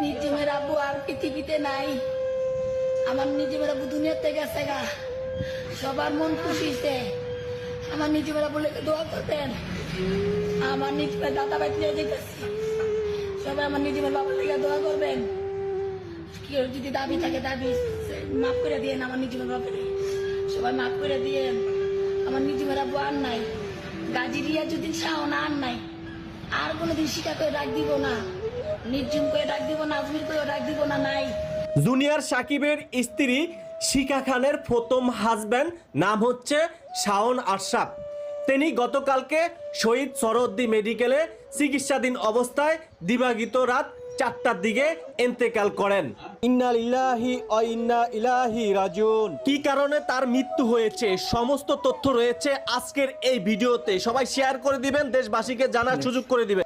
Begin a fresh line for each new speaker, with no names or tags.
নিজমের আব্বু আর পৃথিবীতে নাই। আমার নিজমের আব্বু দুনিয়াতে গেছে গা। সবার মন খুশিছে। আমার নিজমের আব্বু লেগে দোয়া করবেন। আমার নিজমের দাদা বাড়ি নিয়ে যেতেছি, সবাই আমার নিজমের বাবার লেগে দোয়া করবেন। কেউ যদি দাবি থাকে দাবি মাফ করে দিয়েন। আমার নিজমের বাবারে সবাই মাফ করে দিয়েন। আমার নিজমের আব্বু আর নাই। গাজী রিয়াজউদ্দিন শাওন আর নাই। আর কোনোদিন শিকা করে ডাক দিব না, নির্জুম করে ডাক দিব না, আজমির করে ডাক দিব না, নাই।
জুনিয়র সাকিবের স্ত্রী শিখা খানের প্রথম হাজব্যান্ড নাম হচ্ছে শাওন আশরাফ। তিনি গতকালকে শহীদ সরোদ্দি মেডিকেলে চিকিৎসাধীন অবস্থায় দিবাগত রাত 4টার দিকে ইন্তেকাল করেন। ইন্না লিল্লাহি ওয়া ইন্না ইলাইহি রাজিউন। কি কারণে তার মৃত্যু হয়েছে সমস্ত তথ্য রয়েছে আজকের এই ভিডিওতে। সবাই শেয়ার করে দিবেন, দেশবাসীকে জানার সুযোগ করে দিবেন।